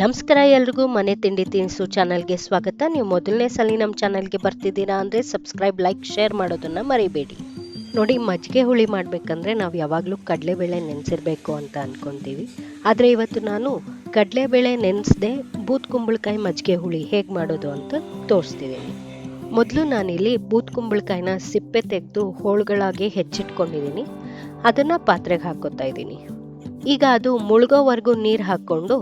ನಮಸ್ಕಾರ ಎಲ್ರಿಗೂ ಮನೆ ತಿಂಡಿ ತಿನಿಸು ಚಾನಲ್ಗೆ ಸ್ವಾಗತ. ನೀವು ಮೊದಲನೇ ಸಲ ನಮ್ಮ ಚಾನಲ್ಗೆ ಬರ್ತಿದ್ದೀರಾ ಅಂದರೆ ಸಬ್ಸ್ಕ್ರೈಬ್, ಲೈಕ್, ಶೇರ್ ಮಾಡೋದನ್ನು ಮರಿಬೇಡಿ. ನೋಡಿ, ಮಜ್ಜಿಗೆ ಹುಳಿ ಮಾಡಬೇಕಂದ್ರೆ ನಾವು ಯಾವಾಗಲೂ ಕಡಲೆಬೇಳೆ ನೆನೆಸಿರಬೇಕು ಅಂತ ಅಂದ್ಕೊತೀವಿ. ಆದರೆ ಇವತ್ತು ನಾನು ಕಡಲೆಬೇಳೆ ನೆನೆಸದೆ ಬೂದ್ ಕುಂಬಳಕಾಯಿ ಮಜ್ಜಿಗೆ ಹುಳಿ ಹೇಗೆ ಮಾಡೋದು ಅಂತ ತೋರಿಸ್ತಿದ್ದೀನಿ. ಮೊದಲು ನಾನಿಲ್ಲಿ ಬೂದ್ ಕುಂಬಳಕಾಯಿನ ಸಿಪ್ಪೆ ತೆಗೆದು ಹೋಳುಗಳಾಗಿ ಹೆಚ್ಚಿಟ್ಕೊಂಡಿದ್ದೀನಿ. ಅದನ್ನು ಪಾತ್ರೆಗೆ ಹಾಕೋತಾ ಇದ್ದೀನಿ. ಈಗ ಅದು ಮುಳುಗೋವರೆಗೂ ನೀರು ಹಾಕ್ಕೊಂಡು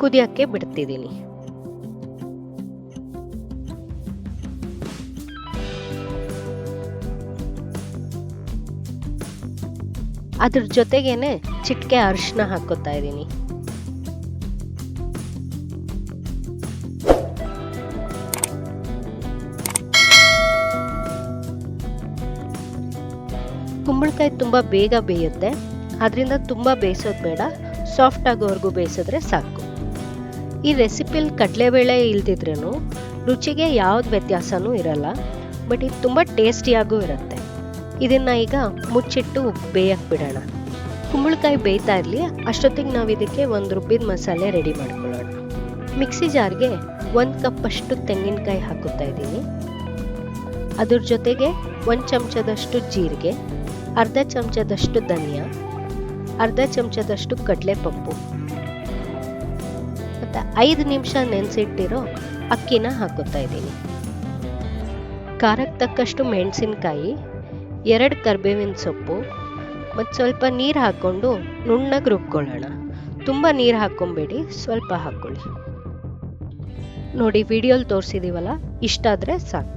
ಕುದಿಯೋಕ್ಕೆ ಬಿಡ್ತಿದ್ದೀನಿ. ಅದ್ರ ಜೊತೆಗೇನೆ ಚಿಟಿಕೆ ಅರಿಶಿನ ಹಾಕೋತಾ ಇದ್ದೀನಿ. ಕುಂಬಳಕಾಯಿ ತುಂಬಾ ಬೇಗ ಬೇಯುತ್ತೆ, ಅದರಿಂದ ತುಂಬಾ ಬೇಯಿಸೋದು ಬೇಡ, ಸಾಫ್ಟ್ ಆಗೋವರೆಗೂ ಬೇಯಿಸಿದ್ರೆ ಸಾಕು. ಈ ರೆಸಿಪಿಲಿ ಕಡಲೆಬೇಳೆ ಇಲ್ದಿದ್ರೂ ರುಚಿಗೆ ಯಾವ್ದು ವ್ಯತ್ಯಾಸನೂ ಇರಲ್ಲ, ಬಟ್ ಇದು ತುಂಬ ಟೇಸ್ಟಿಯಾಗೂ ಇರುತ್ತೆ. ಇದನ್ನು ಈಗ ಮುಚ್ಚಿಟ್ಟು ಬೇಯಕ್ಕೆ ಬಿಡೋಣ. ಕುಂಬಳಕಾಯಿ ಬೇಯ್ತಾ ಇರಲಿ, ಅಷ್ಟೊತ್ತಿಗೆ ನಾವು ಇದಕ್ಕೆ ಒಂದು ರುಬ್ಬಿದ ಮಸಾಲೆ ರೆಡಿ ಮಾಡ್ಕೊಳ್ಳೋಣ. ಮಿಕ್ಸಿ ಜಾರ್ಗೆ 1 ಕಪ್ಪಷ್ಟು ತೆಂಗಿನಕಾಯಿ ಹಾಕುತ್ತಾ ಇದ್ದೀನಿ. ಅದ್ರ ಜೊತೆಗೆ 1 ಚಮಚದಷ್ಟು ಜೀರಿಗೆ, ಅರ್ಧ ಚಮಚದಷ್ಟು ಧನಿಯಾ, ಅರ್ಧ ಚಮಚದಷ್ಟು ಕಡಲೆಪಪ್ಪು ಮತ್ತು 5 ನಿಮಿಷ ನೆನೆಸಿಟ್ಟಿರೋ ಅಕ್ಕಿನ ಹಾಕುತ್ತಾ ಇದ್ದೀನಿ. ಖಾರಕ್ಕೆ ತಕ್ಕಷ್ಟು ಮೆಣಸಿನಕಾಯಿ, 2 ಕರಿಬೇವಿನ ಸೊಪ್ಪು ಮತ್ತು ಸ್ವಲ್ಪ ನೀರು ಹಾಕ್ಕೊಂಡು ನುಣ್ಣಗೆ ರುಬ್ಕೊಳ್ಳೋಣ. ತುಂಬ ನೀರು ಹಾಕ್ಕೊಂಬೇಡಿ, ಸ್ವಲ್ಪ ಹಾಕ್ಕೊಳ್ಳಿ. ನೋಡಿ, ವಿಡಿಯೋಲಿ ತೋರಿಸಿದೀವಲ್ಲ, ಇಷ್ಟಾದರೆ ಸಾಕು.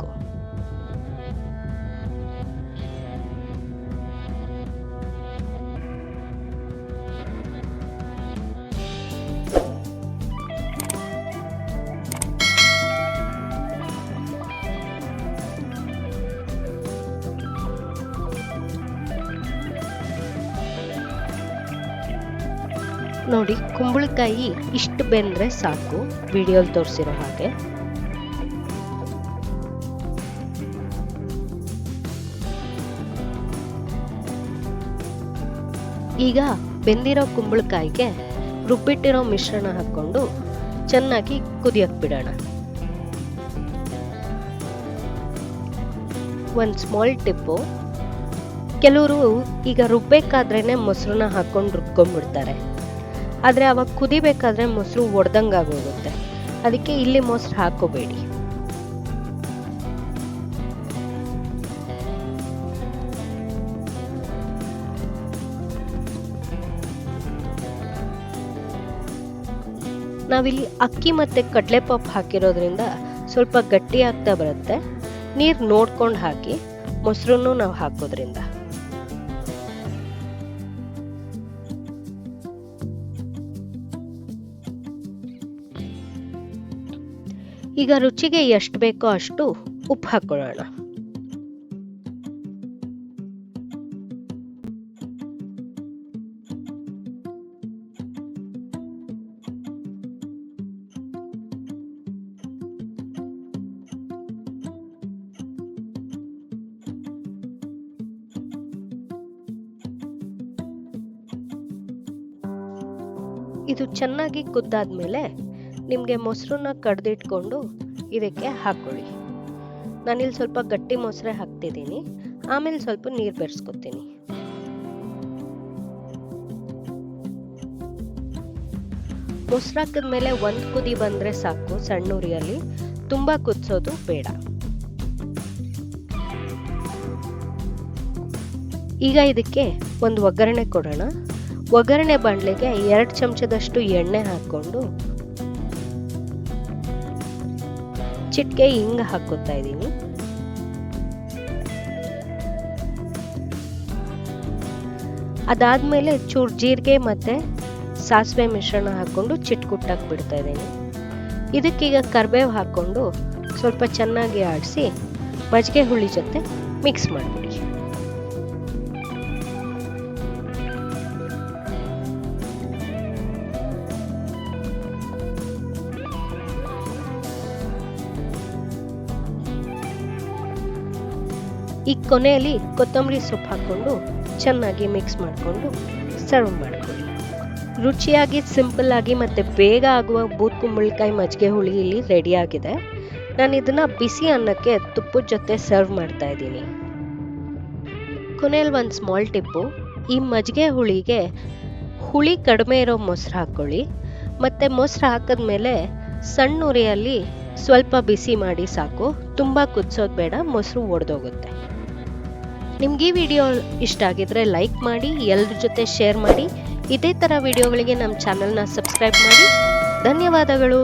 ನೋಡಿ, ಕುಂಬಳಕಾಯಿ ಇಷ್ಟು ಬೆಂದರೆ ಸಾಕು, ವಿಡಿಯೋಲಿ ತೋರಿಸಿರೋ ಹಾಗೆ. ಈಗ ಬೆಂದಿರೋ ಕುಂಬಳಕಾಯಿಗೆ ರುಬ್ಬಿಟ್ಟಿರೋ ಮಿಶ್ರಣ ಹಾಕ್ಕೊಂಡು ಚೆನ್ನಾಗಿ ಕುದಿಯಕ್ಕೆ ಬಿಡೋಣ. ಒಂದು ಸ್ಮಾಲ್ ಟಿಪ್ಪು, ಕೆಲವರು ಈಗ ರುಬ್ಬೇಕಾದ್ರೇನೆ ಮೊಸರನ್ನ ಹಾಕ್ಕೊಂಡು ರುಬ್ಕೊಂಡ್ಬಿಡ್ತಾರೆ. ಆದರೆ ಅವಾಗ ಕುದಿಬೇಕಾದ್ರೆ ಮೊಸರು ಒಡೆದಂಗಾಗೋಗುತ್ತೆ. ಅದಕ್ಕೆ ಇಲ್ಲಿ ಮೊಸರು ಹಾಕೋಬೇಡಿ. ನಾವಿಲ್ಲಿ ಅಕ್ಕಿ ಮತ್ತು ಕಡಲೆಪಪ್ಪು ಹಾಕಿರೋದ್ರಿಂದ ಸ್ವಲ್ಪ ಗಟ್ಟಿ ಆಗ್ತಾ ಬರುತ್ತೆ. ನೀರು ನೋಡ್ಕೊಂಡು ಹಾಕಿ, ಮೊಸರನ್ನು ನಾವು ಹಾಕೋದ್ರಿಂದ. ಈಗ ರುಚಿಗೆ ಎಷ್ಟು ಬೇಕೋ ಅಷ್ಟು ಉಪ್ಪು ಹಾಕೊಳ್ಳೋಣ. ಇದು ಚೆನ್ನಾಗಿ ಕುದ್ದಾದ್ಮೇಲೆ ನಿಮಗೆ ಮೊಸರನ್ನ ಕಡ್ದಿಟ್ಕೊಂಡು ಇದಕ್ಕೆ ಹಾಕ್ಕೊಳ್ಳಿ. ನಾನಿಲ್ಲಿ ಸ್ವಲ್ಪ ಗಟ್ಟಿ ಮೊಸರೆ ಹಾಕ್ತಿದ್ದೀನಿ, ಆಮೇಲೆ ಸ್ವಲ್ಪ ನೀರು ಬೆರೆಸ್ಕೊತೀನಿ. ಮೊಸರು ಹಾಕಿದ್ಮೇಲೆ 1 ಕುದಿ ಬಂದರೆ ಸಾಕು, ಸಣ್ಣ ಉರಿಯಲ್ಲಿ, ತುಂಬ ಕುದಿಸೋದು ಬೇಡ. ಈಗ ಇದಕ್ಕೆ ಒಂದು ಒಗ್ಗರಣೆ ಕೊಡೋಣ. ಒಗ್ಗರಣೆ ಬಾಣಲೆಗೆ 2 ಚಮಚದಷ್ಟು ಎಣ್ಣೆ ಹಾಕ್ಕೊಂಡು ಚಿಟಿಕೆ ಹಿಂಗ ಹಾಕೋತಾ ಇದ್ದೀನಿ. ಅದಾದ್ಮೇಲೆ ಚೂರು ಜೀರಿಗೆ ಮತ್ತೆ ಸಾಸಿವೆ ಮಿಶ್ರಣ ಹಾಕೊಂಡು ಚಿಟ್ಕುಟ್ಟಾಗಿ ಬಿಡ್ತಾ ಇದ್ದೀನಿ. ಇದಕ್ಕೀಗ ಕರಿಬೇವು ಹಾಕೊಂಡು ಸ್ವಲ್ಪ ಚೆನ್ನಾಗಿ ಆಡಿಸಿ ಮಜ್ಜಿಗೆ ಹುಳಿ ಜೊತೆ ಮಿಕ್ಸ್ ಮಾಡಿಬಿಡಿ. ಈ ಕೊನೆಯಲ್ಲಿ ಕೊತ್ತಂಬರಿ ಸೊಪ್ಪು ಹಾಕ್ಕೊಂಡು ಚೆನ್ನಾಗಿ ಮಿಕ್ಸ್ ಮಾಡಿಕೊಂಡು ಸರ್ವ್ ಮಾಡ್ಕೊಳ್ಳಿ. ರುಚಿಯಾಗಿ ಸಿಂಪಲ್ ಆಗಿ ಮತ್ತು ಬೇಗ ಆಗುವ ಬೂದ್ ಕುಂಬಳಕಾಯಿ ಮಜ್ಜಿಗೆ ಹುಳಿ ಇಲ್ಲಿ ರೆಡಿಯಾಗಿದೆ. ನಾನು ಇದನ್ನು ಬಿಸಿ ಅನ್ನಕ್ಕೆ ತುಪ್ಪದ ಜೊತೆ ಸರ್ವ್ ಮಾಡ್ತಾ ಇದ್ದೀನಿ. ಕೊನೆಯಲ್ಲಿ ಒಂದು ಸ್ಮಾಲ್ ಟಿಪ್ಪು, ಈ ಮಜ್ಜಿಗೆ ಹುಳಿಗೆ ಹುಳಿ ಕಡಿಮೆ ಇರೋ ಮೊಸರು ಹಾಕ್ಕೊಳ್ಳಿ. ಮತ್ತು ಮೊಸರು ಹಾಕಿದ್ಮೇಲೆ ಸಣ್ಣ ಉರಿಯಲ್ಲಿ ಸ್ವಲ್ಪ ಬಿಸಿ ಮಾಡಿ ಸಾಕು, ತುಂಬ ಕುದಿಸೋದು ಬೇಡ, ಮೊಸರು ಒಡೆದೋಗುತ್ತೆ. ನಿಮ್ಗೆ ಈ ವಿಡಿಯೋ ಇಷ್ಟ ಆಗಿದ್ರೆ ಲೈಕ್ ಮಾಡಿ, ಎಲ್ಲರ ಜೊತೆ ಶೇರ್ ಮಾಡಿ. ಇದೇ ಥರ ವಿಡಿಯೋಗಳಿಗೆ ನಮ್ಮ ಚಾನಲ್ನ ಸಬ್ಸ್ಕ್ರೈಬ್ ಮಾಡಿ. ಧನ್ಯವಾದಗಳು.